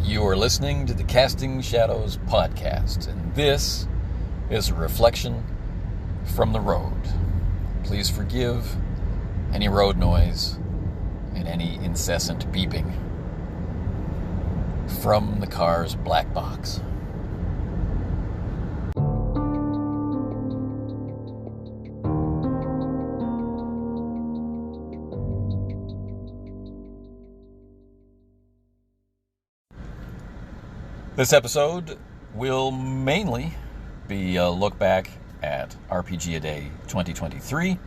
You are listening to the Casting Shadows Podcast, and this is a reflection from the road. Please forgive any road noise and any incessant beeping from the car's black box. This episode will mainly be a look back at RPGaDAY 2023.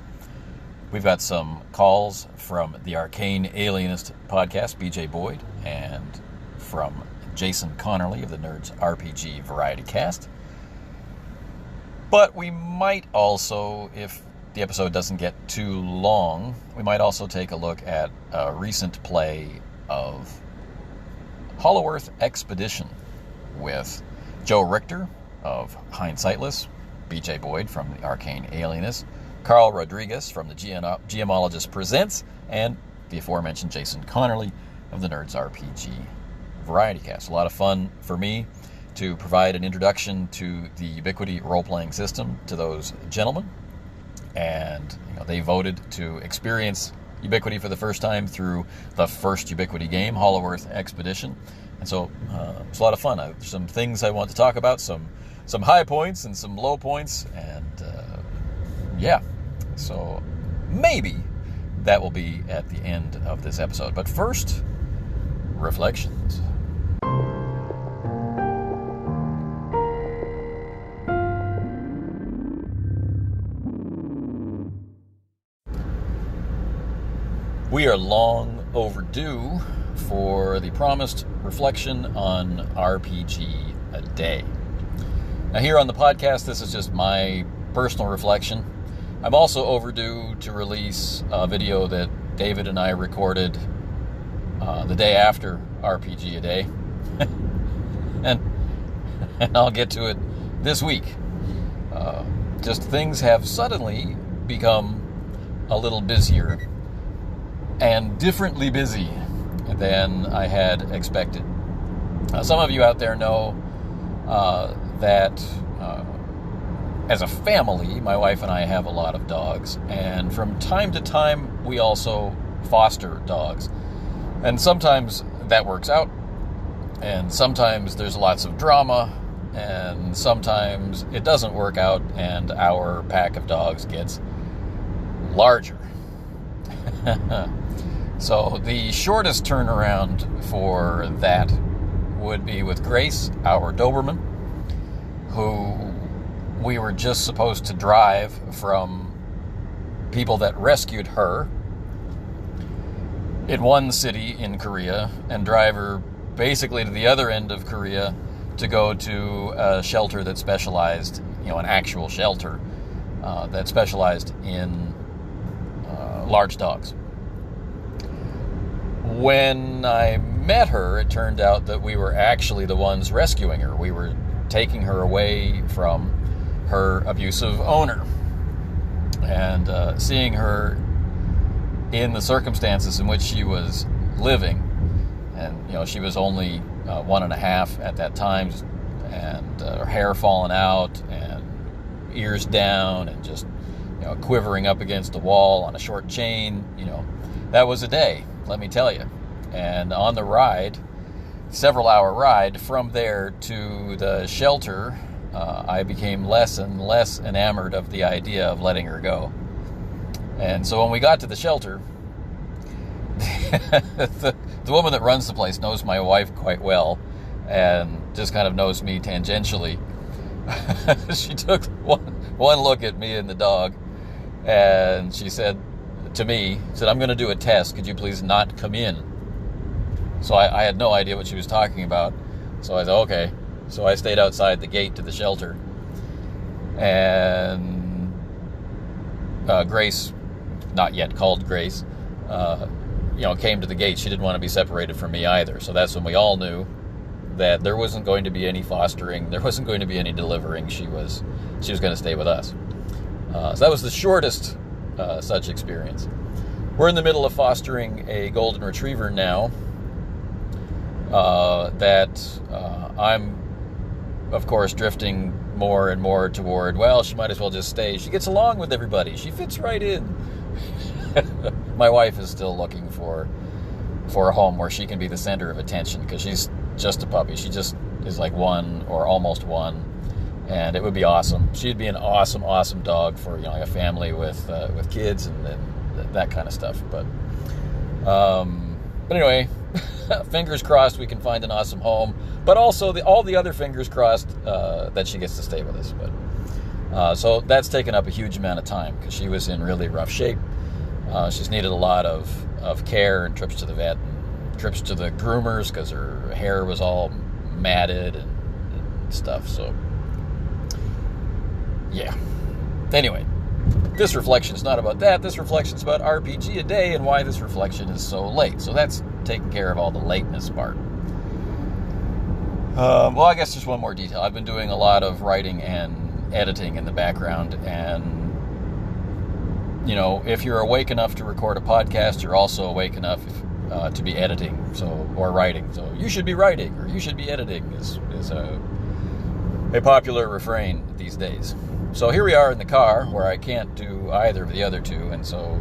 We've got some calls from the Arcane Alienist podcast, BJ Boyd, and from Jason Connerly of the Nerds RPG Variety Cast. But we might also, if the episode doesn't get too long, we might also take a look at a recent play of Hollow Earth Expedition with Joe Richter of Hindsightless, BJ Boyd from the Arcane Alienist, Carl Rodriguez from the Geomologist Presents, and the aforementioned Jason Connerly of the Nerds RPG Variety Cast. A lot of fun for me to provide an introduction to the Ubiquity role-playing system to those gentlemen. And they voted to experience Ubiquity for the first time through the first Ubiquity game, Hollow Earth Expedition. And so it's a lot of fun. There's some things I want to talk about, some high points and some low points, and so maybe that will be at the end of this episode. But first, reflections. We are long overdue for the promised reflection on RPGaDAY. Now, here on the podcast, this is just my personal reflection. I'm also overdue to release a video that David and I recorded the day after RPGaDAY. and I'll get to it this week. Just things have suddenly become a little busier and differently busy than I had expected. Some of you out there know that as a family, my wife and I have a lot of dogs, and from time to time we also foster dogs. And sometimes that works out, and sometimes there's lots of drama, and sometimes it doesn't work out and our pack of dogs gets larger. So the shortest turnaround for that would be with Grace, our Doberman, who we were just supposed to drive from people that rescued her in one city in Korea and drive her basically to the other end of Korea to go to a shelter that specialized, an actual shelter that specialized in large dogs. When I met her, it turned out that we were actually the ones rescuing her. We were taking her away from her abusive owner. And seeing her in the circumstances in which she was living, and she was only 1.5 at that time, and her hair falling out and ears down and just quivering up against the wall on a short chain, that was a day, let me tell you. And on the ride, several-hour ride from there to the shelter, I became less and less enamored of the idea of letting her go. And so when we got to the shelter, the woman that runs the place knows my wife quite well and just kind of knows me tangentially. She took one look at me and the dog, and she said to me, "I'm going to do a test. Could you please not come in?" So I had no idea what she was talking about. So I said, okay. So I stayed outside the gate to the shelter. And Grace, not yet called Grace, came to the gate. She didn't want to be separated from me either. So that's when we all knew that there wasn't going to be any fostering. There wasn't going to be any delivering. She was going to stay with us. So that was the shortest such experience. We're in the middle of fostering a golden retriever now. that I'm, of course, drifting more and more toward, well, she might as well just stay. She gets along with everybody. She fits right in. My wife is still looking for a home where she can be the center of attention, because she's just a puppy. She just is like 1 or almost 1, and it would be awesome. She'd be an awesome, awesome dog for, you know, like a family with kids and that kind of stuff. But anyway, fingers crossed we can find an awesome home. But also all the other fingers crossed that she gets to stay with us. But so that's taken up a huge amount of time, because she was in really rough shape. She's needed a lot of care and trips to the vet and trips to the groomers, because her hair was all matted and stuff. So yeah. Anyway, this reflection is not about that. This reflection is about RPGaDAY and why this reflection is so late. So that's taking care of all the lateness part. Well, I guess there's one more detail. I've been doing a lot of writing and editing in the background, and you know, if you're awake enough to record a podcast, you're also awake enough to be editing, or writing. So you should be writing, or you should be editing is a popular refrain these days. So here we are in the car, where I can't do either of the other two, and so,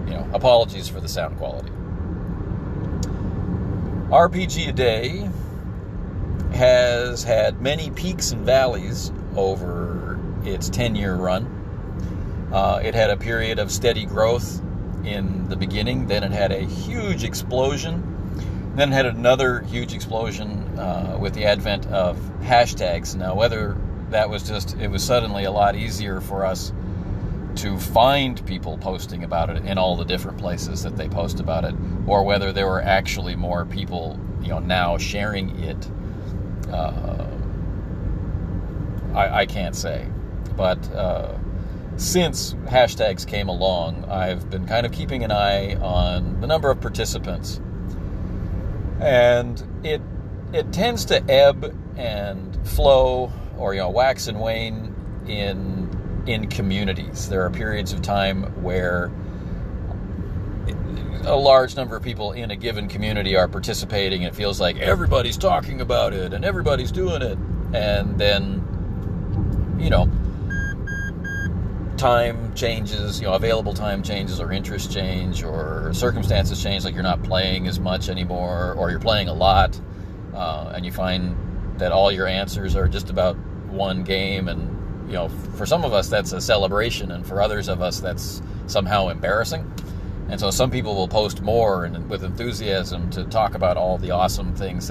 you know, apologies for the sound quality. RPGaDAY has had many peaks and valleys over its 10-year run. It had a period of steady growth in the beginning, then it had a huge explosion, then it had another huge explosion with the advent of hashtags. Now, whether that was just, it was suddenly a lot easier for us to find people posting about it in all the different places that they post about it, or whether there were actually more people, you know, now sharing it, I can't say. But since hashtags came along, I've been kind of keeping an eye on the number of participants, and it tends to ebb and flow, or, you know, wax and wane in communities. There are periods of time where a large number of people in a given community are participating, and it feels like everybody's talking about it and everybody's doing it. And then, you know, time changes, you know, available time changes, or interests change, or circumstances change, like you're not playing as much anymore, or you're playing a lot, and you find that all your answers are just about one game. And, you know, for some of us that's a celebration, and for others of us that's somehow embarrassing. And so some people will post more and with enthusiasm to talk about all the awesome things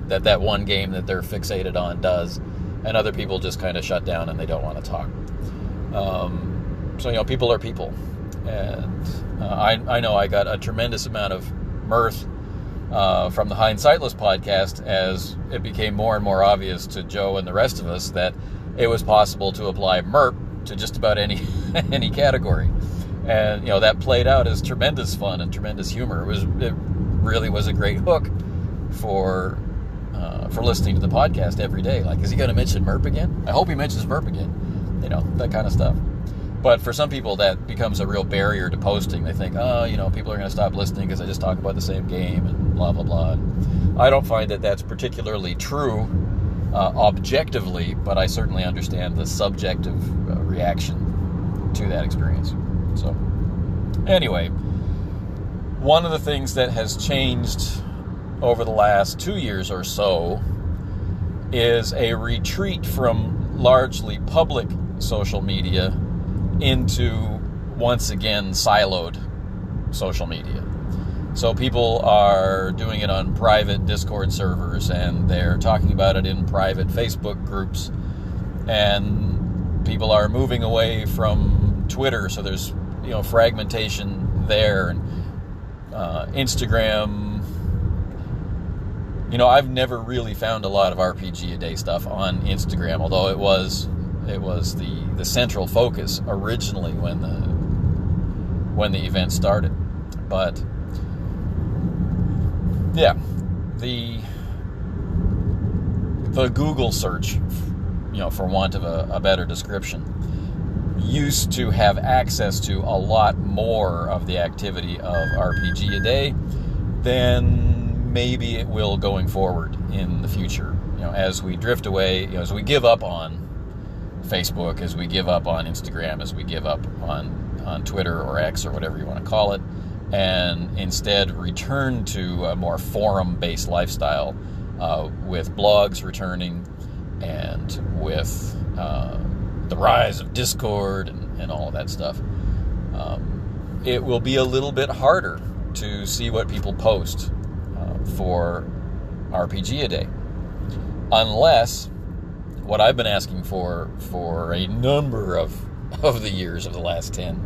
that one game that they're fixated on does, and other people just kind of shut down and they don't want to talk. So, you know, people are people. And I know I got a tremendous amount of mirth from the Hindsightless podcast as it became more and more obvious to Joe and the rest of us that it was possible to apply MERP to just about any category. And, you know, that played out as tremendous fun and tremendous humor. It really was a great hook for listening to the podcast every day. Like, is he going to mention MERP again? I hope he mentions MERP again. You know, that kind of stuff. But for some people, that becomes a real barrier to posting. They think, oh, you know, people are going to stop listening because I just talk about the same game and blah, blah, blah. And I don't find that that's particularly true objectively, but I certainly understand the subjective reaction to that experience. So, anyway, one of the things that has changed over the last 2 years or so is a retreat from largely public social media into, once again, siloed social media. So people are doing it on private Discord servers, and they're talking about it in private Facebook groups, and people are moving away from Twitter, so there's, you know, fragmentation there. And Instagram, you know, I've never really found a lot of RPGaDAY stuff on Instagram, although it was the central focus originally when the event started. But yeah, the Google search, you know, for want of a better description, used to have access to a lot more of the activity of RPGaDAY than maybe it will going forward in the future. As we drift away, as we give up on Facebook, as we give up on Instagram, as we give up on Twitter or X or whatever you want to call it, and instead return to a more forum-based lifestyle, with blogs returning and with the rise of Discord and all of that stuff. It will be a little bit harder to see what people post for RPGaDAY, unless what I've been asking for a number of the years of the last 10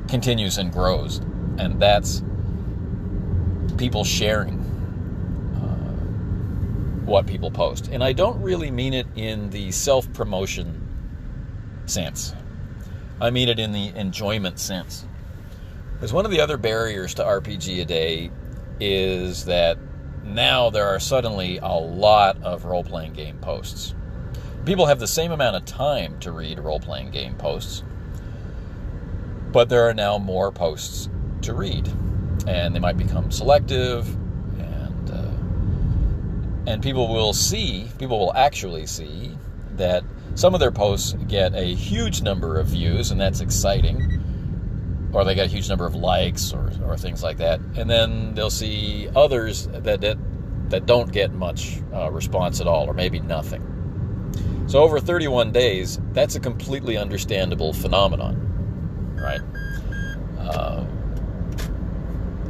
continues and grows, and that's people sharing what people post. And I don't really mean it in the self-promotion sense. I mean it in the enjoyment sense. Because one of the other barriers to RPGaDAY is that now there are suddenly a lot of role-playing game posts. People have the same amount of time to read role-playing game posts, but there are now more posts to read. And they might become selective, and people will actually see that some of their posts get a huge number of views, and that's exciting. Or they get a huge number of likes or things like that. And then they'll see others that don't get much response at all, or maybe nothing. So over 31 days, that's a completely understandable phenomenon, right?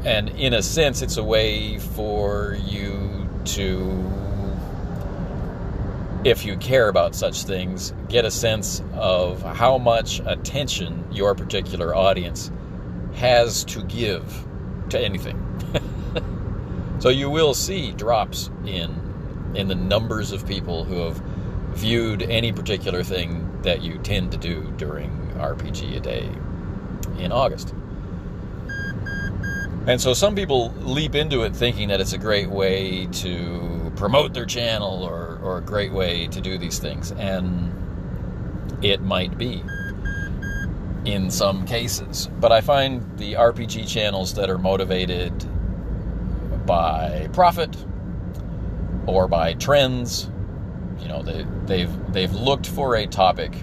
And in a sense, it's a way for you to, if you care about such things, get a sense of how much attention your particular audience has to give to anything. So you will see drops in the numbers of people who have viewed any particular thing that you tend to do during RPGaDAY in August. And so some people leap into it thinking that it's a great way to promote their channel or a great way to do these things. And it might be in some cases. But I find the RPG channels that are motivated by profit or by trends, they've looked for a topic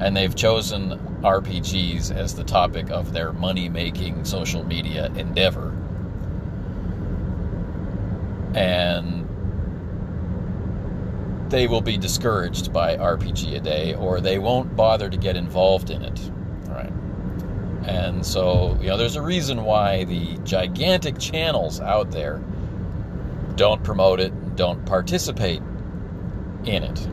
and they've chosen RPGs as the topic of their money-making social media endeavor. And they will be discouraged by RPGaDAY, or they won't bother to get involved in it. Right? And so, there's a reason why the gigantic channels out there don't promote it, don't participate in it.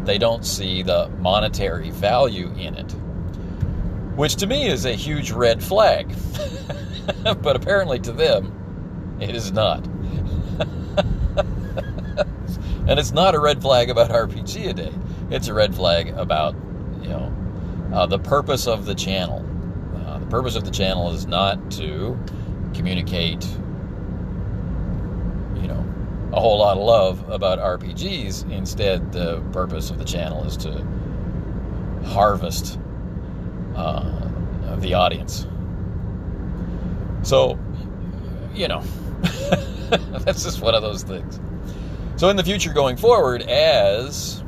They don't see the monetary value in it, which to me is a huge red flag. But apparently to them, it is not. And it's not a red flag about RPGaDAY. It's a red flag about, the purpose of the channel. The purpose of the channel is not to communicate, a whole lot of love about RPGs. Instead, the purpose of the channel is to harvest the audience. So, that's just one of those things. So in the future going forward, as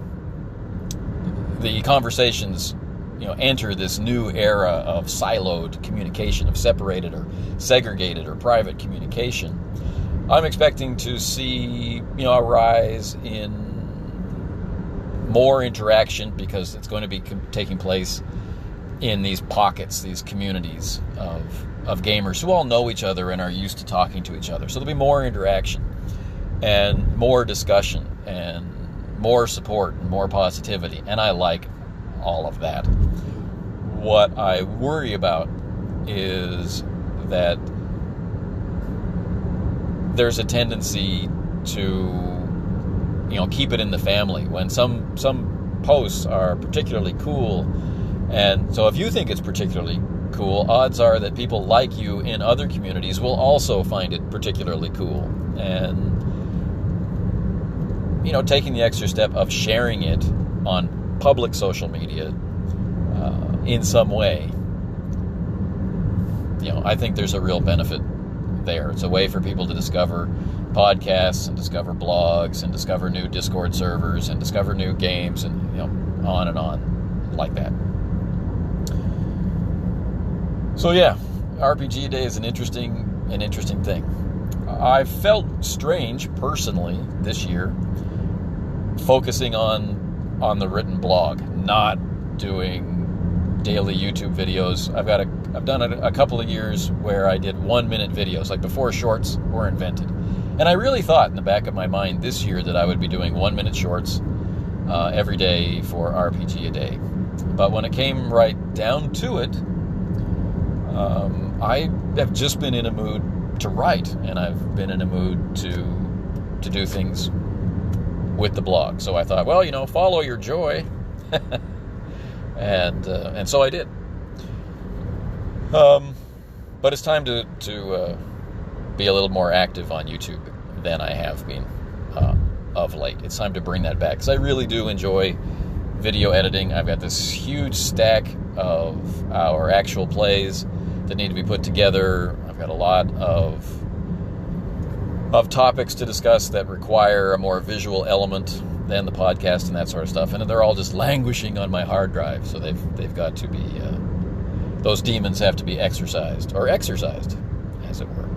the conversations, enter this new era of siloed communication, of separated or segregated or private communication, I'm expecting to see, a rise in more interaction, because it's going to be taking place in these pockets, these communities of gamers who all know each other and are used to talking to each other. So there'll be more interaction and more discussion and more support and more positivity. And I like all of that. What I worry about is that there's a tendency to, keep it in the family when some posts are particularly cool. And so if you think it's particularly cool, odds are that people like you in other communities will also find it particularly cool. And, taking the extra step of sharing it on public social media in some way, I think there's a real benefit there. It's a way for people to discover podcasts and discover blogs and discover new Discord servers and discover new games and, on and on like that. So yeah, RPGaDAY is an interesting thing. I felt strange personally this year focusing on the written blog, not doing daily YouTube videos. I've done a couple of years where I did 1-minute videos, like before shorts were invented. And I really thought in the back of my mind this year that I would be doing 1-minute shorts every day for RPGaDAY. But when it came right down to it, I have just been in a mood to write, and I've been in a mood to do things with the blog. So I thought, well, follow your joy. And so I did. But it's time to be a little more active on YouTube than I have been of late. It's time to bring that back, because I really do enjoy video editing. I've got this huge stack of our actual plays that need to be put together. I've got a lot of topics to discuss that require a more visual element than the podcast and that sort of stuff, and they're all just languishing on my hard drive. So they've got to be those demons have to be exercised, as it were.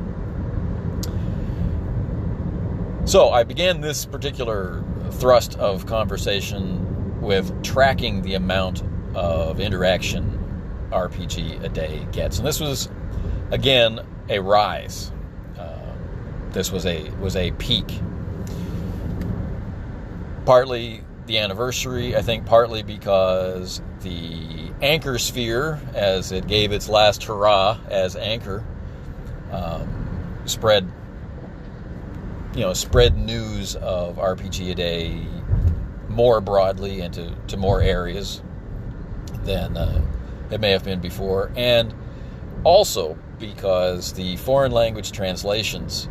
So I began this particular thrust of conversation with tracking the amount of interaction RPGaDAY gets, and this was again a rise. This was a peak. Partly the anniversary, I think, partly because the Anchor Sphere, as it gave its last hurrah as Anchor, spread news of RPGaDAY more broadly and to more areas than it may have been before, and also because the foreign language translations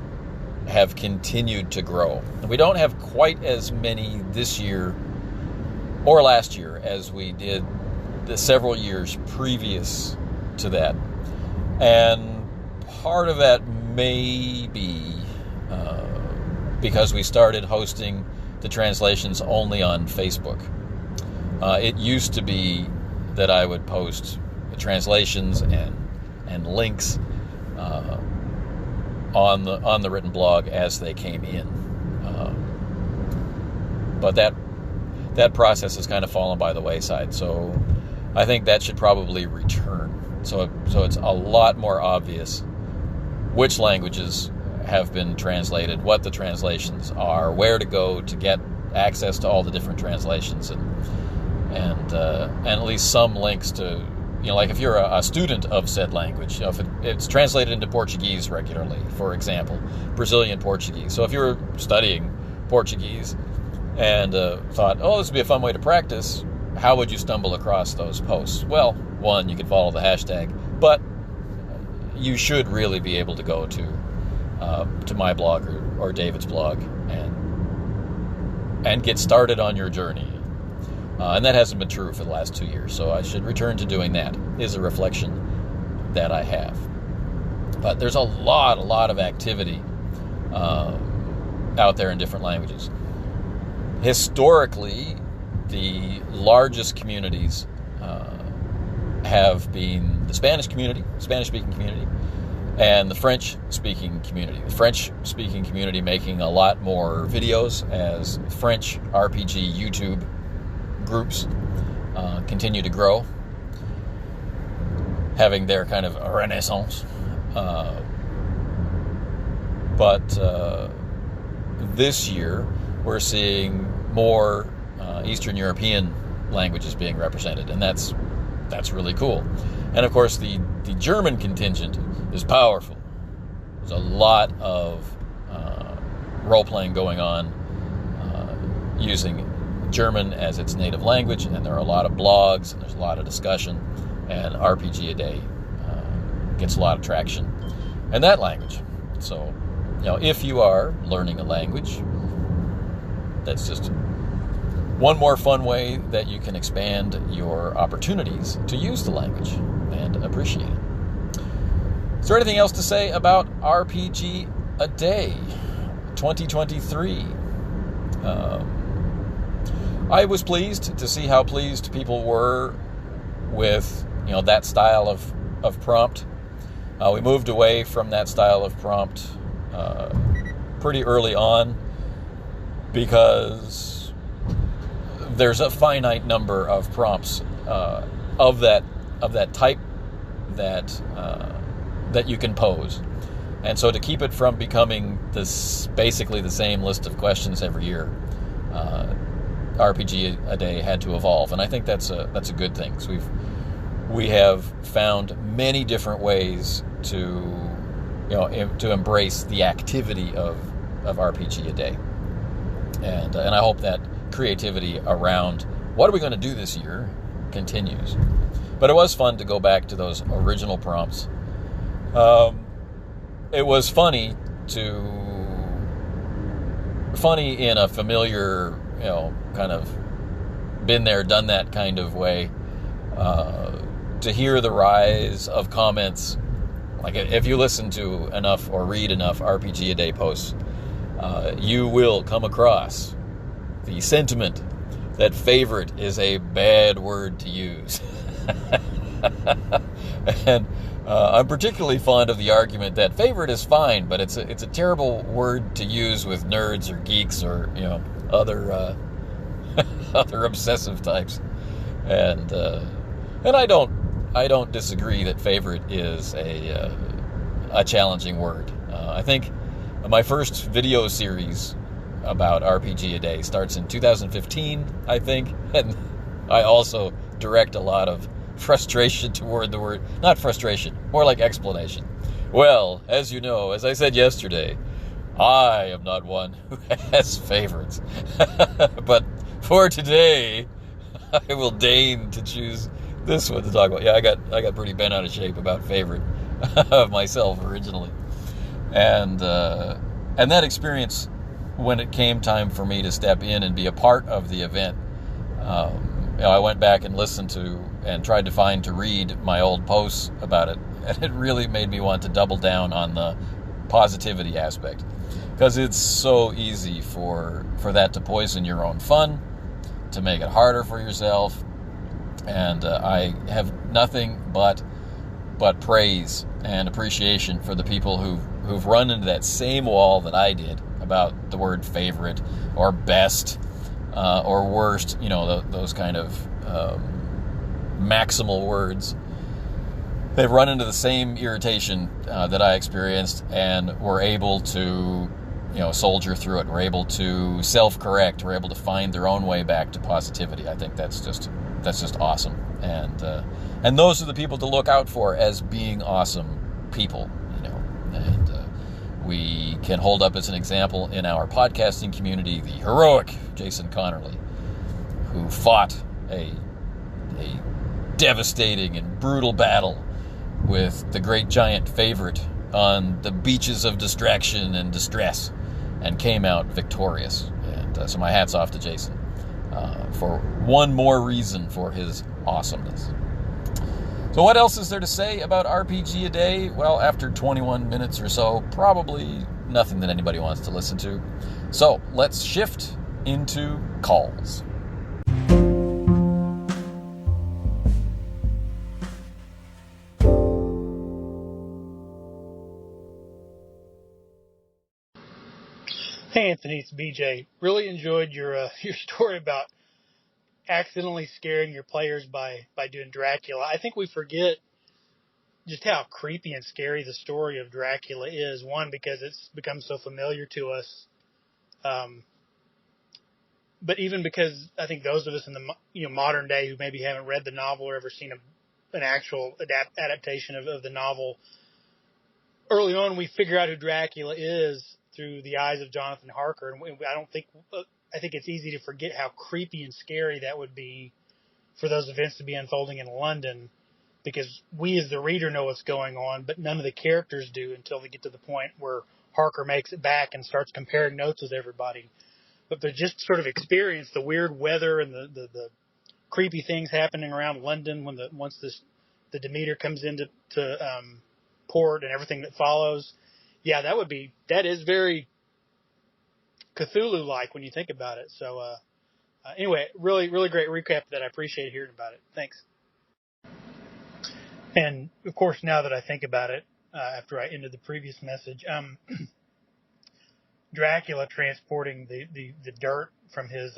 have continued to grow. And we don't have quite as many this year or last year as we did the several years previous to that. And part of that may be because we started hosting the translations only on Facebook. It used to be that I would post the translations and links on the written blog as they came in, but that process has kind of fallen by the wayside. So I think that should probably return. So it's a lot more obvious which languages have been translated, what the translations are, where to go to get access to all the different translations, and at least some links to. Like if you're a student of said language, if it's translated into Portuguese regularly, for example, Brazilian Portuguese. So if you're studying Portuguese and thought, this would be a fun way to practice, how would you stumble across those posts? Well, one, you could follow the hashtag, but you should really be able to go to my blog or David's blog and get started on your journey. And that hasn't been true for the last 2 years, so I should return to doing that, is a reflection that I have. But there's a lot of activity out there in different languages. Historically, the largest communities have been the Spanish community, Spanish-speaking community, and the French-speaking community. The French-speaking community making a lot more videos as French RPG YouTube groups continue to grow, having their kind of renaissance. But this year, we're seeing more Eastern European languages being represented, and that's really cool. And of course, the German contingent is powerful. There's a lot of role-playing going on using German as its native language, and there are a lot of blogs, and there's a lot of discussion, and RPGaDAY gets a lot of traction in that language. So, if you are learning a language, that's just one more fun way that you can expand your opportunities to use the language and appreciate it. Is there anything else to say about RPG A Day 2023? I was pleased to see how pleased people were with, that style of prompt. We moved away from that style of prompt pretty early on because there's a finite number of prompts of that type that you can pose. And so to keep it from becoming basically the same list of questions every year, RPG A Day had to evolve, and I think that's a good thing. So we have found many different ways to embrace the activity of RPG A Day, and I hope that creativity around what are we going to do this year continues. But it was fun to go back to those original prompts. It was funny in a familiar, kind of been there, done that kind of way, to hear the rise of comments. Like if you listen to enough or read enough RPG A Day posts, you will come across the sentiment that favorite is a bad word to use. And I'm particularly fond of the argument that favorite is fine, but it's a terrible word to use with nerds or geeks or other other obsessive types. And I don't disagree that favorite is a challenging word. I think my first video series about RPG A Day starts in 2015, I think, and I also direct a lot of frustration toward the word, not frustration, more like explanation. Well, as you know, as I said yesterday, I am not one who has favorites. But for today, I will deign to choose this one to talk about. Yeah, I got pretty bent out of shape about favorite myself originally. And that experience, when it came time for me to step in and be a part of the event, I went back and listened to and tried to read my old posts about it, and it really made me want to double down on the positivity aspect, because it's so easy for that to poison your own fun, to make it harder for yourself. And I have nothing but praise and appreciation for the people who've run into that same wall that I did about the word favorite or best or worst, those kind of maximal words. They've run into the same irritation that I experienced, and were able to soldier through it. We're able to self-correct. We're able to find their own way back to positivity. I think that's just awesome. And those are the people to look out for as being awesome people, and we can hold up as an example in our podcasting community the heroic Jason Connerly, who fought a devastating and brutal battle with the great giant favorite on the beaches of distraction and distress, and came out victorious. And so my hat's off to Jason for one more reason for his awesomeness. So what else is there to say about RPG A Day? Well, after 21 minutes or so, probably nothing that anybody wants to listen to. So let's shift into calls. Hey Anthony, it's BJ. Really enjoyed your story about accidentally scaring your players by doing Dracula. I think we forget just how creepy and scary the story of Dracula is. One, because it's become so familiar to us, but even because I think those of us in the modern day who maybe haven't read the novel or ever seen an actual adaptation of the novel, early on we figure out who Dracula is through the eyes of Jonathan Harker, and I think it's easy to forget how creepy and scary that would be for those events to be unfolding in London, because we as the reader know what's going on, but none of the characters do until they get to the point where Harker makes it back and starts comparing notes with everybody. But they just sort of experience the weird weather and the creepy things happening around London once the Demeter comes into transport and everything that follows. Yeah, that is very Cthulhu-like when you think about it. So, anyway, really, really great recap that I appreciate hearing about it. Thanks. And of course, now that I think about it, after I ended the previous message, Dracula transporting the dirt from his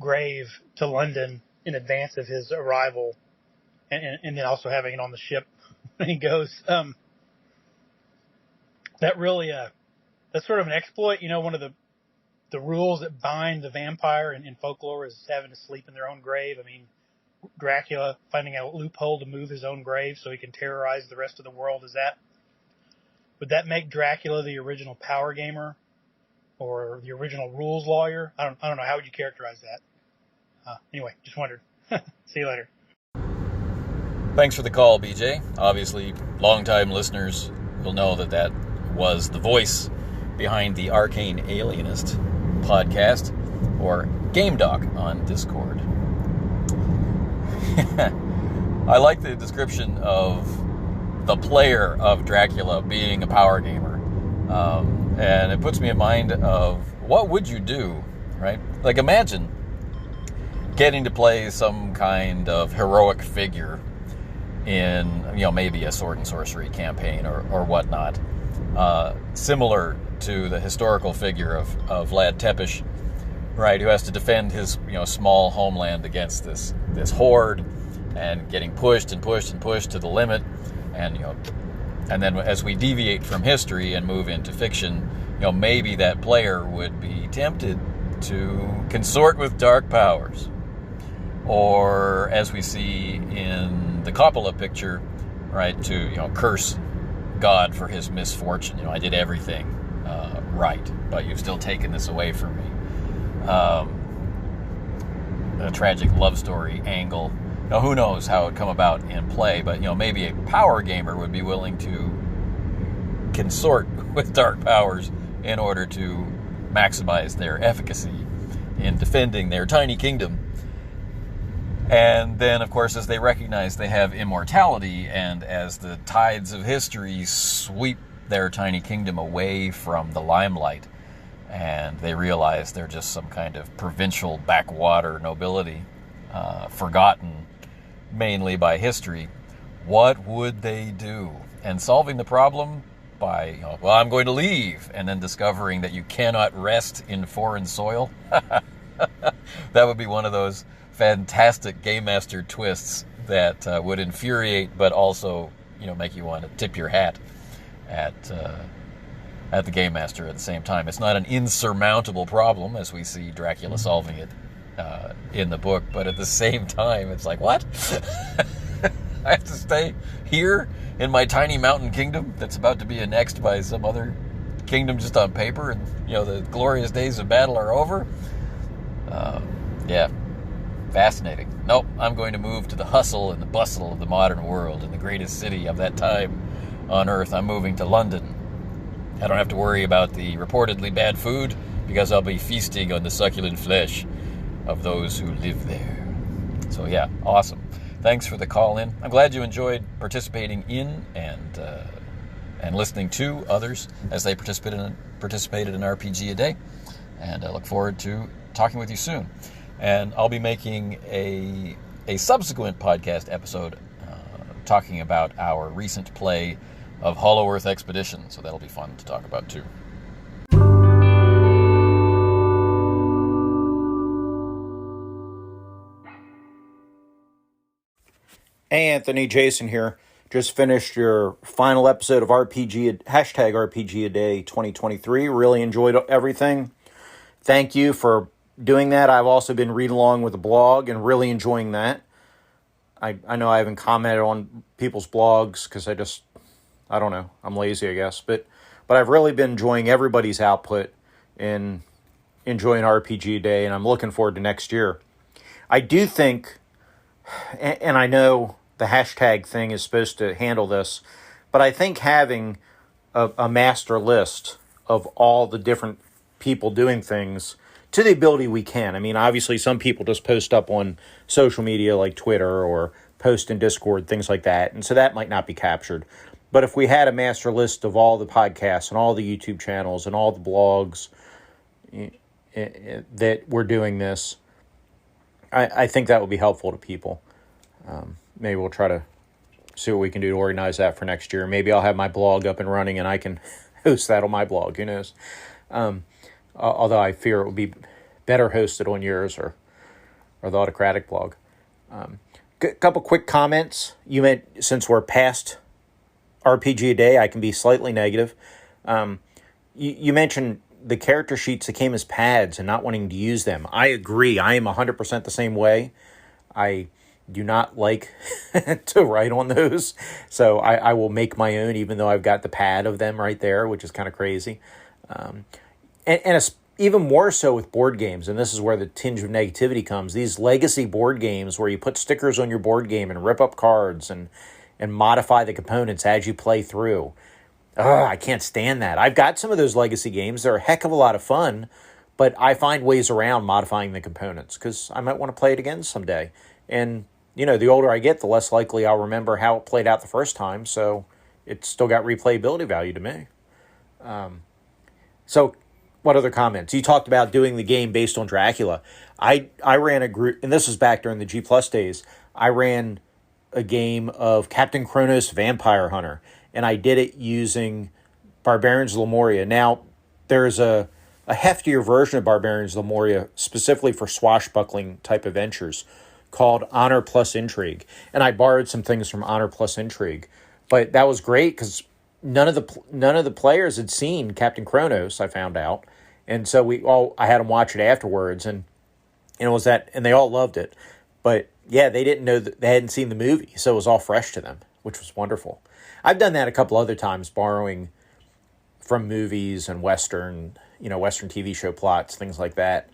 grave to London in advance of his arrival, and then also having it on the ship when he goes. That really, that's sort of an exploit. One of the rules that bind the vampire in folklore is having to sleep in their own grave. I mean, Dracula finding a loophole to move his own grave so he can terrorize the rest of the world. Would that make Dracula the original power gamer or the original rules lawyer? I don't know. How would you characterize that? Anyway, just wondered. See you later. Thanks for the call, BJ. Obviously, longtime listeners will know that was the voice behind the Arcane Alienist podcast, or Game Doc on Discord. I like the description of the player of Dracula being a power gamer. And it puts me in mind of what would you do, right? Like, imagine getting to play some kind of heroic figure in, maybe a sword and sorcery campaign or whatnot. Similar to the historical figure of Vlad Tepes, right, who has to defend his small homeland against this horde, and getting pushed and pushed and pushed to the limit, and then as we deviate from history and move into fiction, maybe that player would be tempted to consort with dark powers, or as we see in the Coppola picture, right, to curse God for his misfortune. I did everything right, but you've still taken this away from me. A tragic love story angle. Who knows how it would come about in play, but maybe a power gamer would be willing to consort with dark powers in order to maximize their efficacy in defending their tiny kingdom. And then, of course, as they recognize they have immortality, and as the tides of history sweep their tiny kingdom away from the limelight, and they realize they're just some kind of provincial backwater nobility, forgotten mainly by history, what would they do? And solving the problem by, I'm going to leave, and then discovering that you cannot rest in foreign soil. That would be one of those fantastic Game Master twists that would infuriate, but also, make you want to tip your hat at the Game Master at the same time. It's not an insurmountable problem, as we see Dracula solving it in the book, but at the same time, it's like, what? I have to stay here in my tiny mountain kingdom that's about to be annexed by some other kingdom just on paper, and the glorious days of battle are over. Yeah, fascinating. Nope, I'm going to move to the hustle and the bustle of the modern world, in the greatest city of that time on Earth. I'm moving to London. I don't have to worry about the reportedly bad food, because I'll be feasting on the succulent flesh of those who live there. So yeah, awesome. Thanks for the call in. I'm glad you enjoyed participating in and listening to others as they participated in RPGaDAY. And I look forward to talking with you soon. And I'll be making a subsequent podcast episode talking about our recent play of Hollow Earth Expedition. So that'll be fun to talk about too. Hey Anthony, Jason here. Just finished your final episode of #RPGaDAY 2023. Really enjoyed everything. Thank you for doing that. I've also been reading along with the blog and really enjoying that. I know I haven't commented on people's blogs because I don't know. I'm lazy, I guess. But I've really been enjoying everybody's output and enjoying RPGaDAY, and I'm looking forward to next year. I do think, and I know the hashtag thing is supposed to handle this, but I think having a master list of all the different people doing things to the ability we can. I mean, obviously some people just post up on social media like Twitter or post in Discord, things like that. And so that might not be captured. But if we had a master list of all the podcasts and all the YouTube channels and all the blogs that we're doing this, I think that would be helpful to people. Maybe we'll try to see what we can do to organize that for next year. Maybe I'll have my blog up and running and I can host that on my blog, who knows. Although I fear it will be better hosted on yours or the Autocratic blog. Couple quick comments. You meant, since we're past RPGaDAY, I can be slightly negative. You mentioned the character sheets that came as pads and not wanting to use them. I agree. I am 100% the same way. I do not like to write on those. So I will make my own, even though I've got the pad of them right there, which is kind of crazy. And it's even more so with board games, and this is where the tinge of negativity comes. These legacy board games where you put stickers on your board game and rip up cards and modify the components as you play through. I can't stand that. I've got some of those legacy games. They're a heck of a lot of fun, but I find ways around modifying the components because I might want to play it again someday. And, the older I get, the less likely I'll remember how it played out the first time, so it's still got replayability value to me. So what other comments? You talked about doing the game based on Dracula. I ran a group, and this was back during the G+ days. I ran a game of Captain Kronos Vampire Hunter, and I did it using Barbarians of Lemuria. Now, there's a heftier version of Barbarians of Lemuria specifically for swashbuckling type adventures called Honor Plus Intrigue, and I borrowed some things from Honor Plus Intrigue. But that was great because none of the players had seen Captain Kronos, I found out, and so I had them watch it afterwards, and it was that, and they all loved it. But yeah, they didn't know that they hadn't seen the movie, so it was all fresh to them, which was wonderful. I've done that a couple other times, borrowing from movies and Western TV show plots, things like that.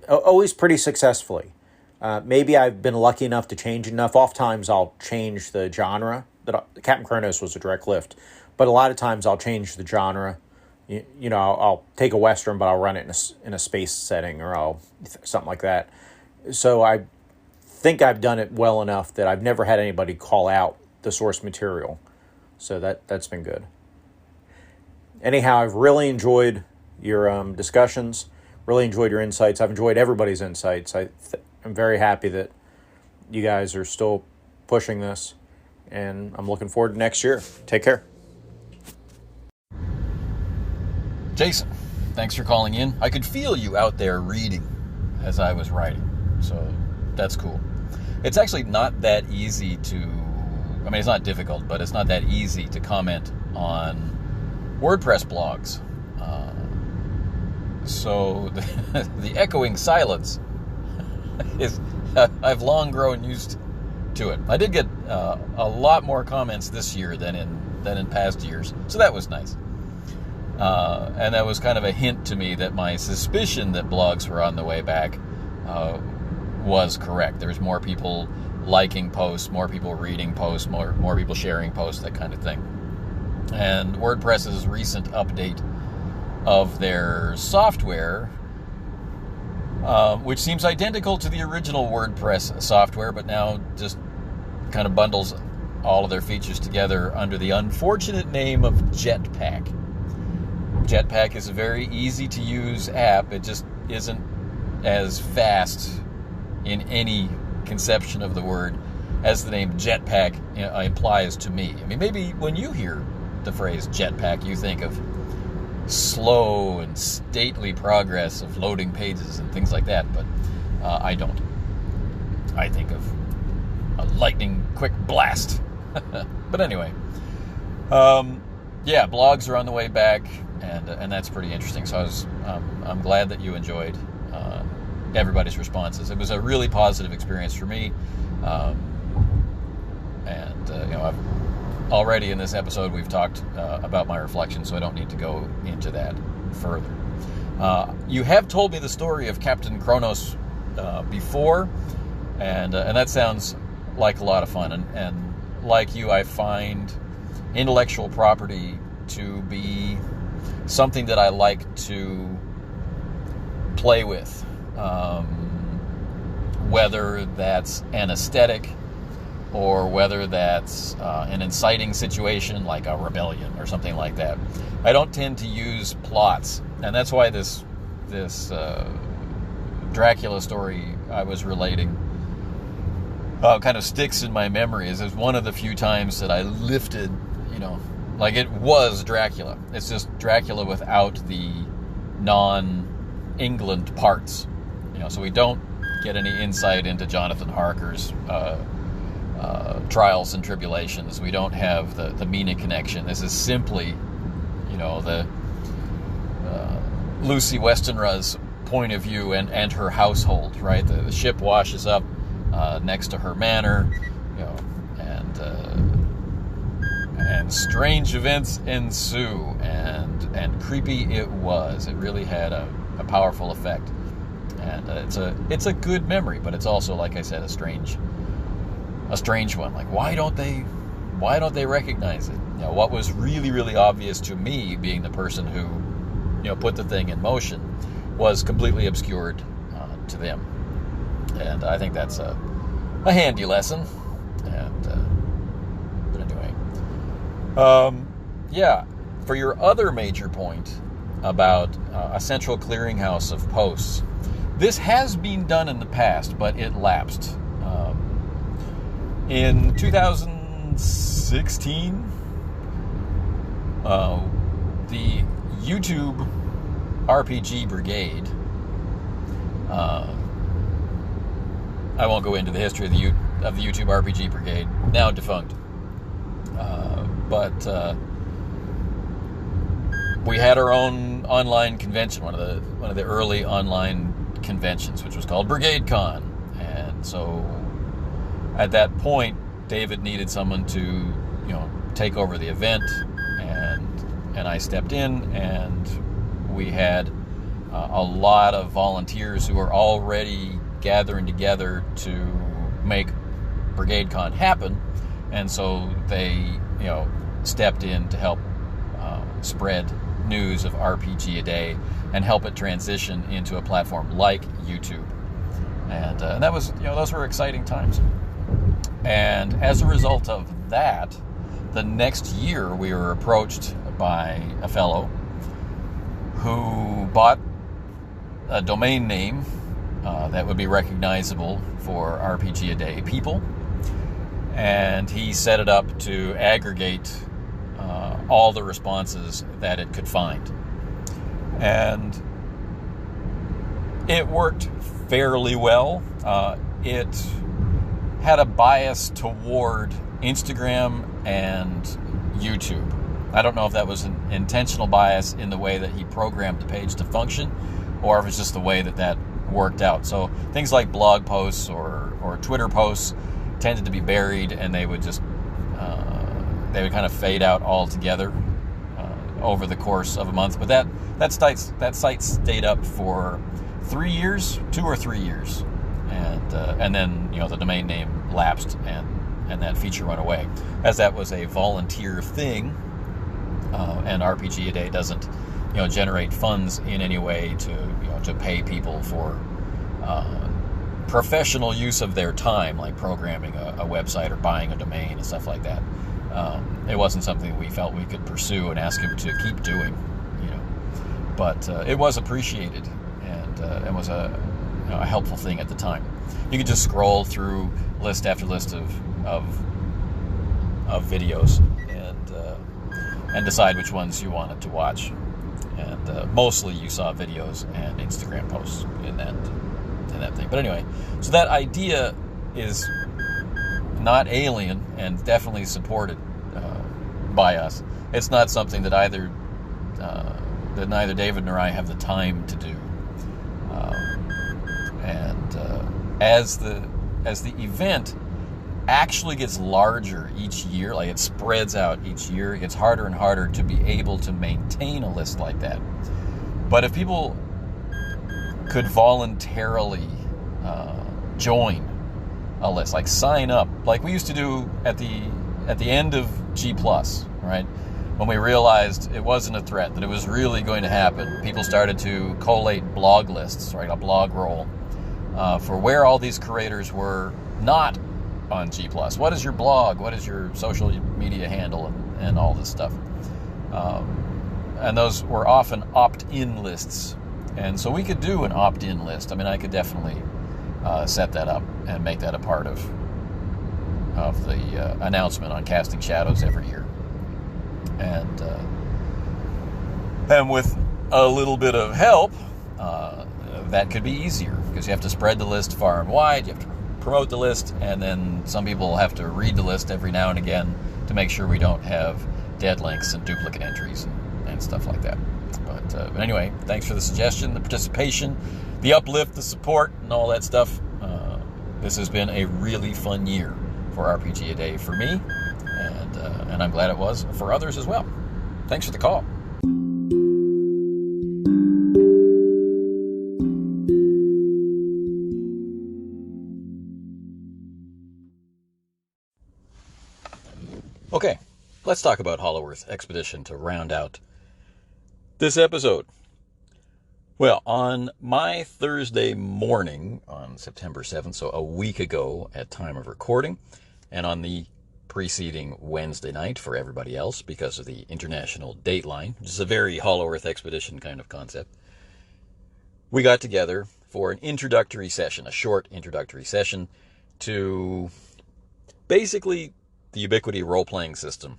Always pretty successfully. Maybe I've been lucky enough to change enough. Oftentimes I'll change the genre. Captain Kronos was a direct lift, but a lot of times I'll change the genre. I'll take a Western, but I'll run it in a space setting or something like that. So I think I've done it well enough that I've never had anybody call out the source material. So that's been good. Anyhow, I've really enjoyed your discussions, really enjoyed your insights. I've enjoyed everybody's insights. I'm very happy that you guys are still pushing this, and I'm looking forward to next year. Take care. Jason, thanks for calling in. I could feel you out there reading as I was writing, so that's cool. It's actually not that easy it's not difficult, but it's not that easy to comment on WordPress blogs. So the echoing silence is, I've long grown used to it. I did get a lot more comments this year than in past years, so that was nice. And that was kind of a hint to me that my suspicion that blogs were on the way back was correct. There's more people liking posts, more people reading posts, more people sharing posts, that kind of thing. And WordPress's recent update of their software, which seems identical to the original WordPress software, but now just kind of bundles all of their features together under the unfortunate name of Jetpack. Jetpack is a very easy to use app. It just isn't as fast in any conception of the word as the name Jetpack implies to me. I mean, maybe when you hear the phrase Jetpack, you think of slow and stately progress of loading pages and things like that, but I don't. I think of a lightning quick blast. But anyway, blogs are on the way back, and that's pretty interesting. So I'm glad that you enjoyed everybody's responses. It was a really positive experience for me, I've already in this episode we've talked about my reflections, so I don't need to go into that further. You have told me the story of Captain Kronos before, and that sounds like a lot of fun. And like you, I find intellectual property to be something that I like to play with, whether that's an aesthetic or whether that's an inciting situation like a rebellion or something like that. I don't tend to use plots, and that's why this Dracula story I was relating kind of sticks in my memory. Is it's one of the few times that I lifted, like it was Dracula. It's just Dracula without the non-England parts. So we don't get any insight into Jonathan Harker's trials and tribulations. We don't have the Mina connection. This is simply, the Lucy Westenra's point of view and her household, right? The ship washes up next to her manor, and strange events ensue, and creepy it was. It really had a powerful effect, and it's a good memory, but it's also, like I said, a strange one. Like, why don't they recognize it? What was really, really obvious to me, being the person who put the thing in motion, was completely obscured to them. And I think that's a handy lesson. And but anyway, for your other major point about a central clearinghouse of posts, this has been done in the past, but it lapsed. In 2016, the YouTube RPG Brigade, I won't go into the history of the YouTube RPG Brigade, now defunct, but we had our own online convention, one of the early online conventions, which was called BrigadeCon. And so at that point, David needed someone to take over the event, and I stepped in, and we had a lot of volunteers who were already gathering together to make BrigadeCon happen, and so they stepped in to help spread news of RPGaDAY and help it transition into a platform like YouTube. And that was, those were exciting times. And as a result of that, the next year we were approached by a fellow who bought a domain name that would be recognizable for RPGaDAY people, and he set it up to aggregate all the responses that it could find. And it worked fairly well. It had a bias toward Instagram and YouTube. I don't know if that was an intentional bias in the way that he programmed the page to function, or if it's just the way that worked out. So things like blog posts or Twitter posts tended to be buried, and they would just they would kind of fade out altogether over the course of a month. But that site stayed up for 3 years, 2 or 3 years, and then the domain name lapsed, and that feature went away, as that was a volunteer thing, and RPGaDAY doesn't generate funds in any way to pay people for professional use of their time, like programming a website or buying a domain and stuff like that. It wasn't something we felt we could pursue and ask him to keep doing, but it was appreciated, and it was a helpful thing at the time. You could just scroll through list after list of videos and decide which ones you wanted to watch. And mostly you saw videos and Instagram posts in that thing. But anyway, so that idea is not alien and definitely supported by us. It's not something that that neither David nor I have the time to do. As the event actually gets larger each year, like it spreads out each year, it gets harder and harder to be able to maintain a list like that. But if people could voluntarily join a list, like sign up, like we used to do at the end of G+, right? When we realized it wasn't a threat, that it was really going to happen, people started to collate blog lists, right? A blog roll for where all these creators were not on G+? What is your blog? What is your social media handle? And all this stuff. And those were often opt-in lists. And so we could do an opt-in list. I mean, I could definitely set that up and make that a part of the announcement on Casting Shadows every year. And with a little bit of help, that could be easier, because you have to spread the list far and wide, you have to promote the list, and then some people have to read the list every now and again to make sure we don't have dead links and duplicate entries and stuff like that. But anyway, thanks for the suggestion, the participation, the uplift, the support, and all that stuff. This has been a really fun year for RPGaDAY for me, and I'm glad it was for others as well. Thanks for the call. Okay, let's talk about Hollow Earth Expedition to round out this episode. Well, on my Thursday morning, on September 7th, so a week ago at time of recording, and on the preceding Wednesday night for everybody else because of the international dateline, which is a very Hollow Earth Expedition kind of concept, we got together for an introductory session, a short introductory session to basically the Ubiquity role-playing system,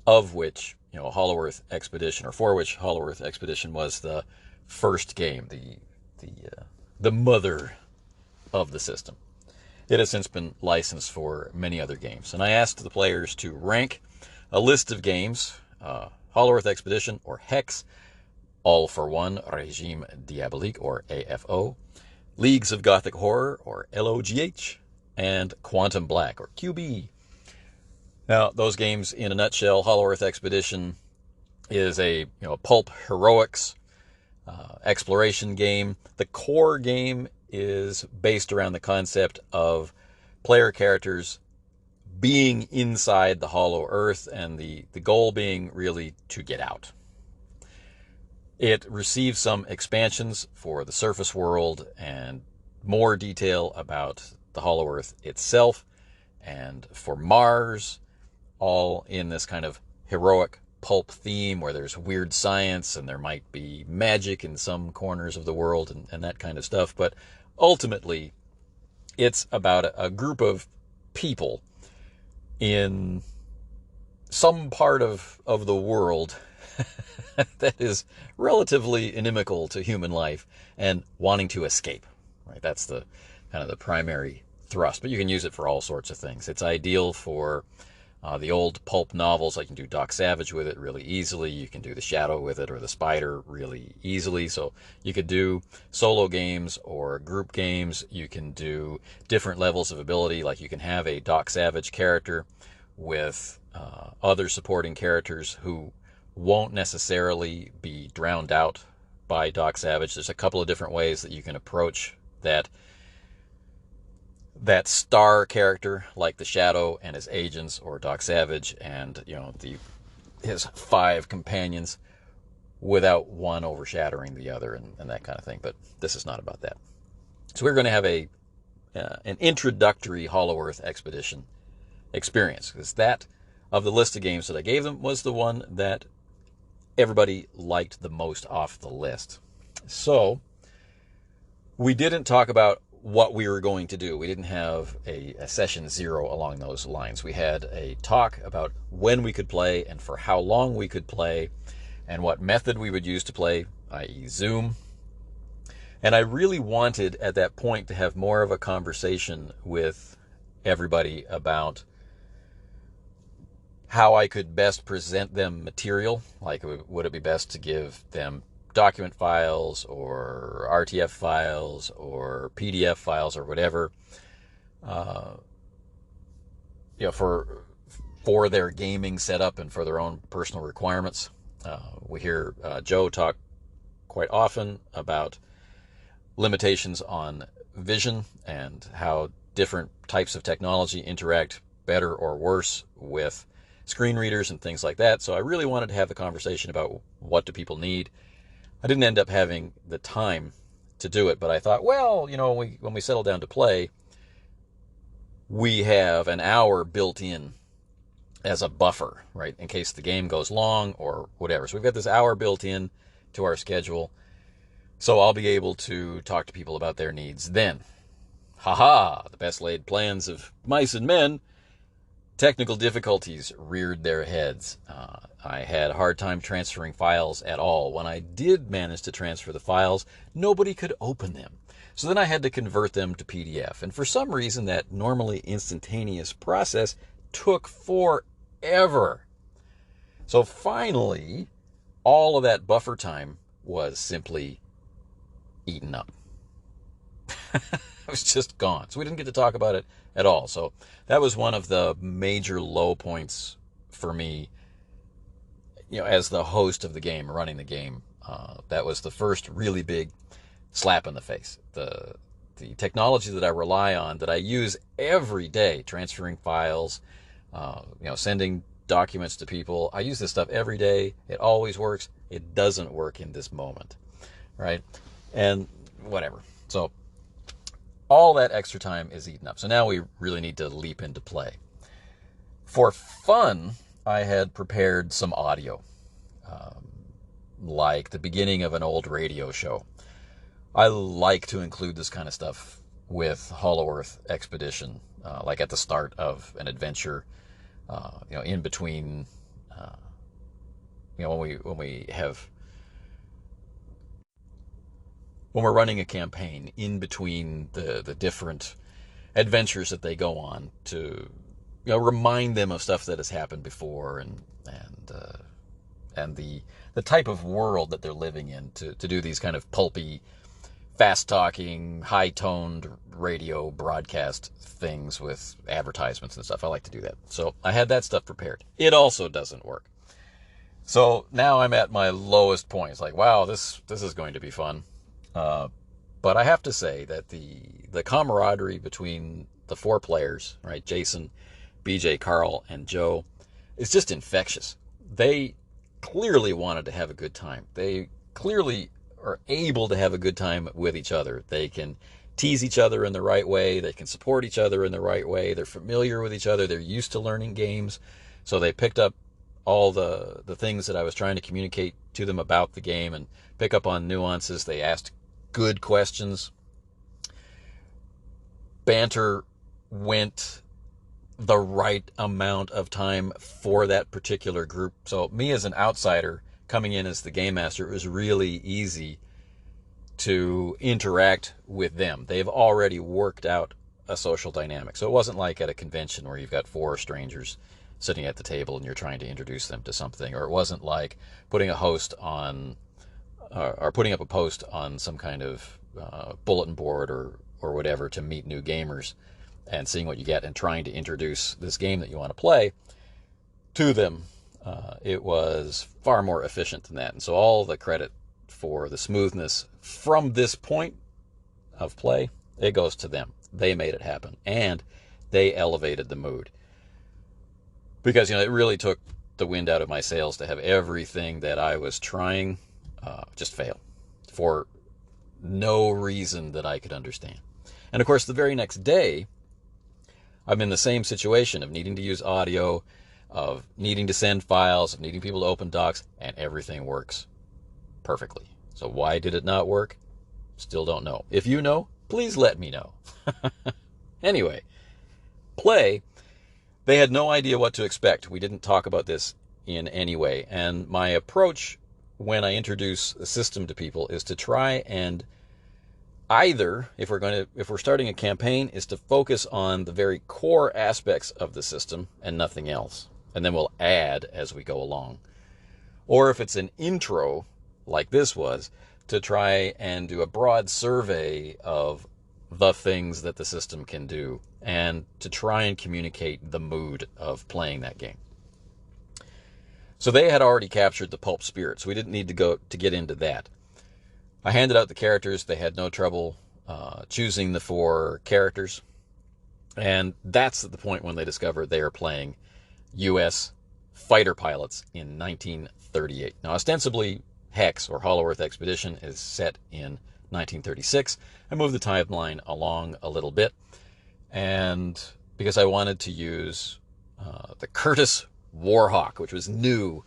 of which, Hollow Earth Expedition, or for which Hollow Earth Expedition was the first game, the mother of the system. It has since been licensed for many other games. And I asked the players to rank a list of games, Hollow Earth Expedition, or HEX, All for One, Regime Diabolique, or AFO, Leagues of Gothic Horror, or LOGH, and Quantum Black, or QB. Now, those games, in a nutshell, Hollow Earth Expedition is a pulp heroics exploration game. The core game is based around the concept of player characters being inside the Hollow Earth, and the goal being really to get out. It received some expansions for the surface world and more detail about the Hollow Earth itself, and for Mars, all in this kind of heroic pulp theme where there's weird science and there might be magic in some corners of the world and that kind of stuff. But ultimately, it's about a group of people in some part of the world that is relatively inimical to human life and wanting to escape. Right? That's the kind of the primary thrust. But you can use it for all sorts of things. It's ideal for the old pulp novels. I can do Doc Savage with it really easily. You can do The Shadow with it, or The Spider really easily. So you could do solo games or group games. You can do different levels of ability. Like you can have a Doc Savage character with other supporting characters who won't necessarily be drowned out by Doc Savage. There's a couple of different ways that you can approach that star character, like the Shadow and his agents, or Doc Savage and his 5 companions, without one overshadowing the other and that kind of thing. But this is not about that. So we're going to have an introductory Hollow Earth Expedition experience, because that, of the list of games that I gave them, was the one that everybody liked the most off the list. So we didn't talk about what we were going to do. We didn't have a session 0 along those lines. We had a talk about when we could play and for how long we could play and what method we would use to play, i.e. Zoom. And I really wanted at that point to have more of a conversation with everybody about how I could best present them material. Like, would it be best to give them document files or RTF files or PDF files or whatever, for their gaming setup and for their own personal requirements. We hear Joe talk quite often about limitations on vision and how different types of technology interact better or worse with screen readers and things like that. So I really wanted to have the conversation about what do people need. I didn't end up having the time to do it, but I thought, well, when we settle down to play, we have an hour built in as a buffer, right, in case the game goes long or whatever. So we've got this hour built in to our schedule, so I'll be able to talk to people about their needs then. The best laid plans of mice and men. Technical difficulties reared their heads. I had a hard time transferring files at all. When I did manage to transfer the files, nobody could open them. So then I had to convert them to PDF. And for some reason, that normally instantaneous process took forever. So finally, all of that buffer time was simply eaten up. It was just gone. So we didn't get to talk about it at all. So that was one of the major low points for me, as the host of the game, running the game. That was the first really big slap in the face. The technology that I rely on, that I use every day, transferring files, sending documents to people. I use this stuff every day. It always works. It doesn't work in this moment, right? And whatever. So all that extra time is eaten up. So now we really need to leap into play. For fun, I had prepared some audio, like the beginning of an old radio show. I like to include this kind of stuff with Hollow Earth Expedition, like at the start of an adventure, in between, when we're running a campaign, in between the different adventures that they go on, to remind them of stuff that has happened before, and the type of world that they're living in, to do these kind of pulpy, fast-talking, high-toned radio broadcast things with advertisements and stuff. I like to do that. So I had that stuff prepared. It also doesn't work. So now I'm at my lowest point. It's like, wow, this is going to be fun. But I have to say that the camaraderie between the four players, right, Jason, BJ, Carl, and Joe, is just infectious. They clearly wanted to have a good time. They clearly are able to have a good time with each other. They can tease each other in the right way. They can support each other in the right way. They're familiar with each other. They're used to learning games. So they picked up all the things that I was trying to communicate to them about the game and pick up on nuances. They asked good questions. Banter went the right amount of time for that particular group. So me as an outsider coming in as the game master, it was really easy to interact with them. They've already worked out a social dynamic. So it wasn't like at a convention where you've got four strangers sitting at the table and you're trying to introduce them to something, or it wasn't like putting a host on or putting up a post on some kind of bulletin board or whatever to meet new gamers and seeing what you get and trying to introduce this game that you want to play to them. It was far more efficient than that. And so all the credit for the smoothness from this point of play, it goes to them. They made it happen, and they elevated the mood. Because, it really took the wind out of my sails to have everything that I was trying just fail for no reason that I could understand. And of course, the very next day, I'm in the same situation of needing to use audio, of needing to send files, of needing people to open docs, and everything works perfectly. So why did it not work? Still don't know. If you know, please let me know. Anyway, play. They had no idea what to expect. We didn't talk about this in any way. And my approach when I introduce a system to people is to try and either, if we're starting a campaign, is to focus on the very core aspects of the system and nothing else. And then we'll add as we go along. Or if it's an intro, like this was, to try and do a broad survey of the things that the system can do and to try and communicate the mood of playing that game. So they had already captured the pulp spirit, so we didn't need to get into that. I handed out the characters. They had no trouble choosing the four characters. And that's at the point when they discovered they are playing U.S. fighter pilots in 1938. Now, ostensibly, Hex, or Hollow Earth Expedition, is set in 1936. I moved the timeline along a little bit. And because I wanted to use the Curtis Warhawk, which was new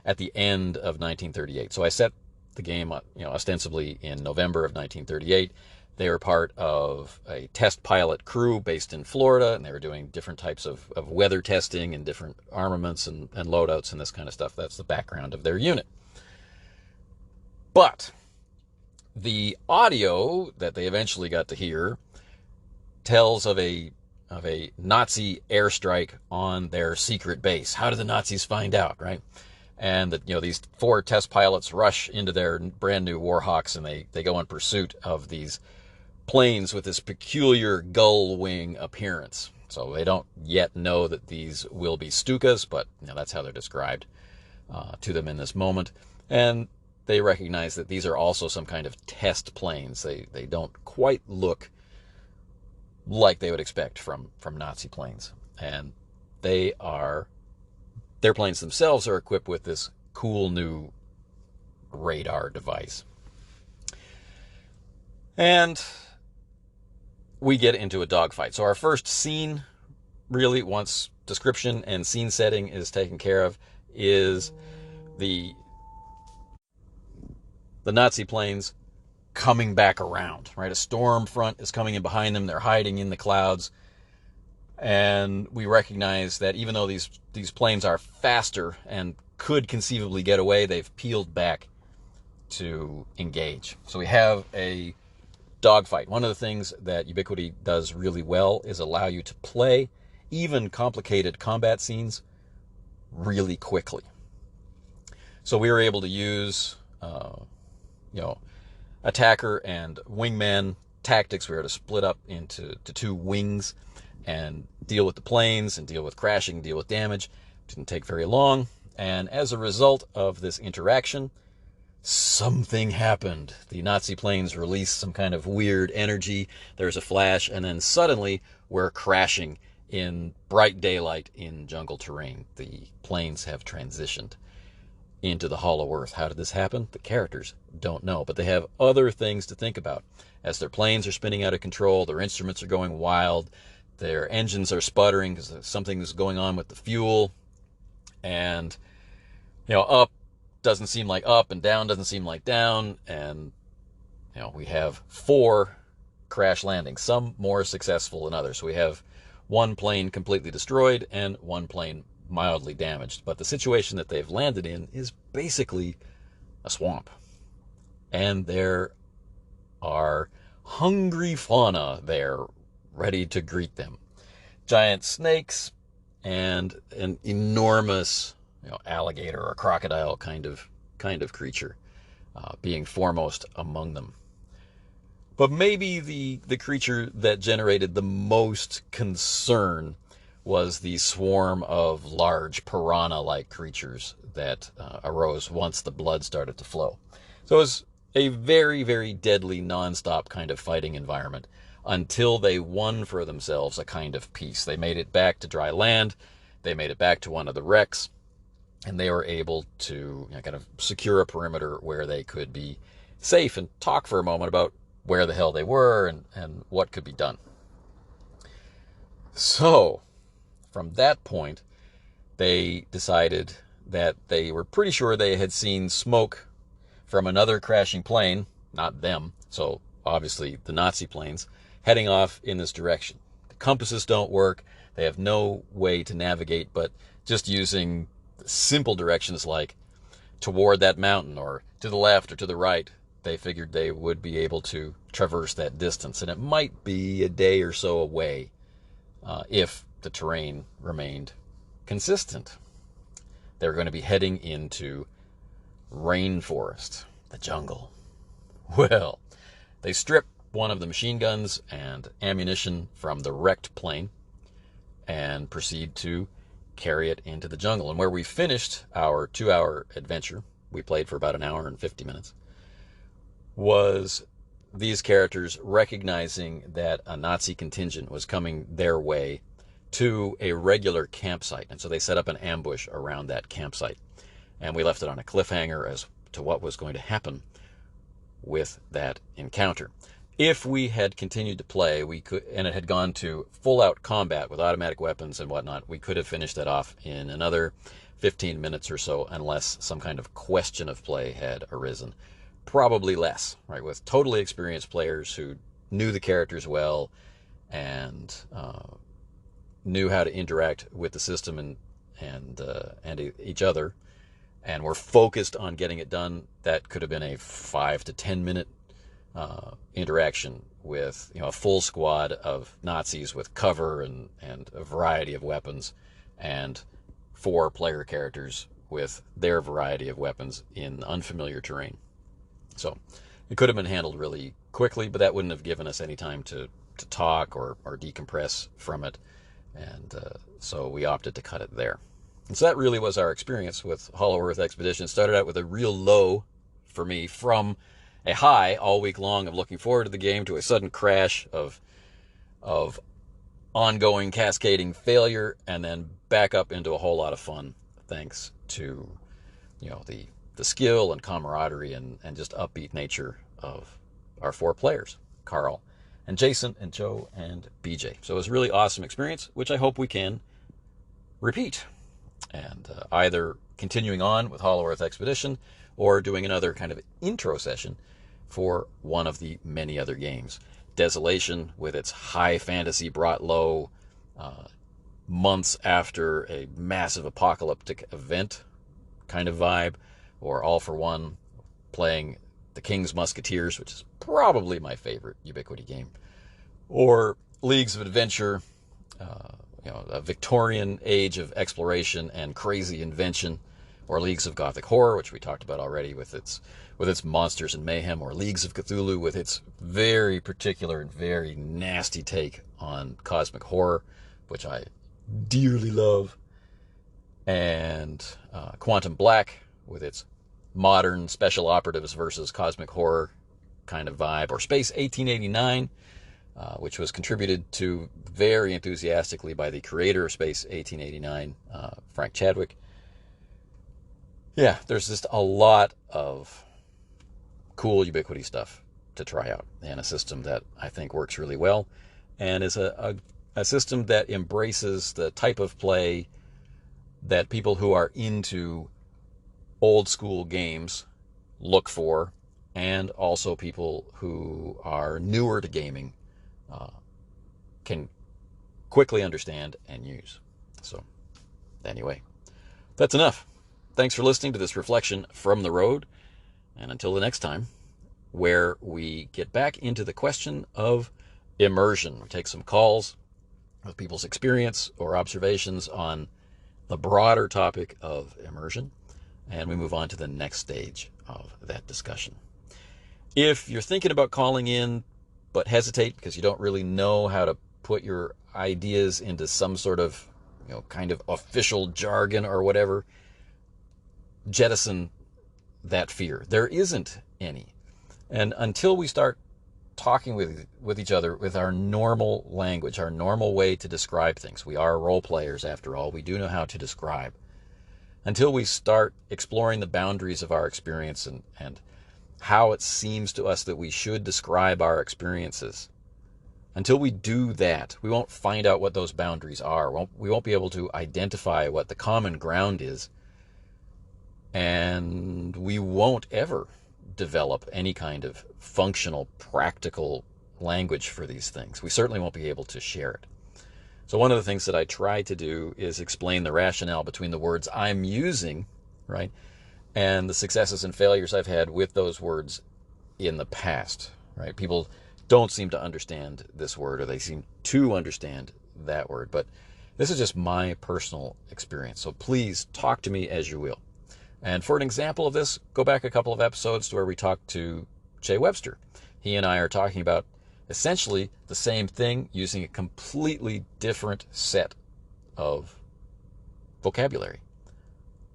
at the end of 1938. So I set the game, ostensibly in November of 1938. They were part of a test pilot crew based in Florida, and they were doing different types of weather testing and different armaments and loadouts and this kind of stuff. That's the background of their unit. But the audio that they eventually got to hear tells of a Nazi airstrike on their secret base. How did the Nazis find out, right? And that, these 4 test pilots rush into their brand new Warhawks, and they go in pursuit of these planes with this peculiar gull wing appearance. So they don't yet know that these will be Stukas, but that's how they're described to them in this moment. And they recognize that these are also some kind of test planes. They don't quite look like they would expect from Nazi planes. And their planes themselves are equipped with this cool new radar device. And we get into a dogfight. So our first scene, really, once description and scene setting is taken care of, is the Nazi planes coming back around, right? A storm front is coming in behind them. They're hiding in the clouds. And we recognize that even though these planes are faster and could conceivably get away, they've peeled back to engage. So we have a dogfight. One of the things that Ubiquity does really well is allow you to play even complicated combat scenes really quickly. So we were able to use, attacker and wingman tactics. We were to split up into 2 wings and deal with the planes and deal with crashing, deal with damage. Didn't take very long. And as a result of this interaction, something happened. The Nazi planes released some kind of weird energy. There's a flash, and then suddenly we're crashing in bright daylight in jungle terrain. The planes have transitioned into the hollow earth. How did this happen? The characters don't know, but they have other things to think about. As their planes are spinning out of control, their instruments are going wild, their engines are sputtering because something's going on with the fuel, and up doesn't seem like up, and down doesn't seem like down, and we have 4 crash landings, some more successful than others. So we have 1 plane completely destroyed and 1 plane mildly damaged. But the situation that they've landed in is basically a swamp, and there are hungry fauna there ready to greet them. Giant snakes and an enormous alligator or crocodile kind of creature being foremost among them. But maybe the creature that generated the most concern was the swarm of large piranha-like creatures that arose once the blood started to flow. So it was a very, very deadly, non-stop kind of fighting environment until they won for themselves a kind of peace. They made it back to dry land. They made it back to one of the wrecks. And they were able to kind of secure a perimeter where they could be safe and talk for a moment about where the hell they were and what could be done. So, from that point, they decided that they were pretty sure they had seen smoke from another crashing plane, not them, so obviously the Nazi planes, heading off in this direction. The compasses don't work. They have no way to navigate, but just using simple directions like toward that mountain or to the left or to the right, they figured they would be able to traverse that distance. And it might be a day or so away if the terrain remained consistent. They're going to be heading into rainforest, the jungle. Well, they strip one of the machine guns and ammunition from the wrecked plane and proceed to carry it into the jungle. And where we finished our 2-hour adventure, we played for about an hour and 50 minutes, was these characters recognizing that a Nazi contingent was coming their way to a regular campsite. And so they set up an ambush around that campsite. And we left it on a cliffhanger as to what was going to happen with that encounter. If we had continued to play, we could, and it had gone to full-out combat with automatic weapons and whatnot, we could have finished that off in another 15 minutes or so, unless some kind of question of play had arisen. Probably less, right? With totally experienced players who knew the characters well and knew how to interact with the system and each other, and were focused on getting it done, that could have been a 5 to 10 minute interaction with a full squad of Nazis with cover and a variety of weapons, and 4 player characters with their variety of weapons in unfamiliar terrain. So it could have been handled really quickly, but that wouldn't have given us any time to talk or decompress from it, and so we opted to cut it there. And so that really was our experience with Hollow Earth Expedition. It started out with a real low for me, from a high all week long of looking forward to the game to a sudden crash of ongoing cascading failure, and then back up into a whole lot of fun thanks to the skill and camaraderie and just upbeat nature of our 4 players, Carl and Jason and Joe and BJ. So it was a really awesome experience, which I hope we can repeat, and either continuing on with Hollow Earth Expedition or doing another kind of intro session for one of the many other games. Desolation, with its high fantasy brought low months after a massive apocalyptic event kind of vibe, or All for One, playing the King's Musketeers, which is probably my favorite Ubiquity game, or Leagues of Adventure, a Victorian age of exploration and crazy invention, or Leagues of Gothic Horror, which we talked about already with its monsters and mayhem, or Leagues of Cthulhu with its very particular and very nasty take on cosmic horror, which I dearly love, and Quantum Black with its modern special operatives versus cosmic horror kind of vibe, or Space 1889, which was contributed to very enthusiastically by the creator of Space 1889, Frank Chadwick. Yeah, there's just a lot of cool Ubiquity stuff to try out, and a system that I think works really well, and is a system that embraces the type of play that people who are into old school games look for, and also people who are newer to gaming can quickly understand and use. So anyway, that's enough. Thanks for listening to this reflection from the road, and until the next time, where we get back into the question of immersion. We take some calls with people's experience or observations on the broader topic of immersion, and we move on to the next stage of that discussion. If you're thinking about calling in but hesitate because you don't really know how to put your ideas into some sort of kind of official jargon or whatever, jettison that fear. There isn't any. And until we start talking with each other with our normal language, our normal way to describe things — we are role players after all, we do know how to describe — until we start exploring the boundaries of our experience and how it seems to us that we should describe our experiences, until we do that, we won't find out what those boundaries are. We won't be able to identify what the common ground is, and we won't ever develop any kind of functional, practical language for these things. We certainly won't be able to share it. So one of the things that I try to do is explain the rationale between the words I'm using, right, and the successes and failures I've had with those words in the past, right? People don't seem to understand this word, or they seem to understand that word, but this is just my personal experience. So please talk to me as you will. And for an example of this, go back a couple of episodes to where we talked to Jay Webster. He and I are talking about essentially the same thing using a completely different set of vocabulary.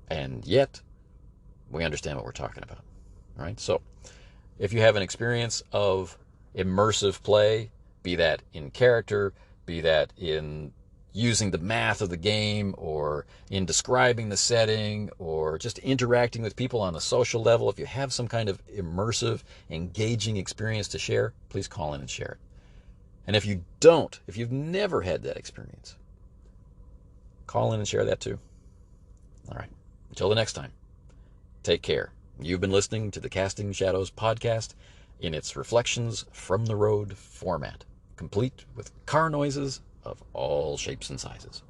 And yet, we understand what we're talking about. All right? So, if you have an experience of immersive play, be that in character, be that in using the math of the game, or in describing the setting, or just interacting with people on a social level, if you have some kind of immersive, engaging experience to share, please call in and share it. And if you don't, if you've never had that experience, call in and share that too. All right. Until the next time, take care. You've been listening to the Casting Shadows podcast in its Reflections from the Road format, complete with car noises of all shapes and sizes.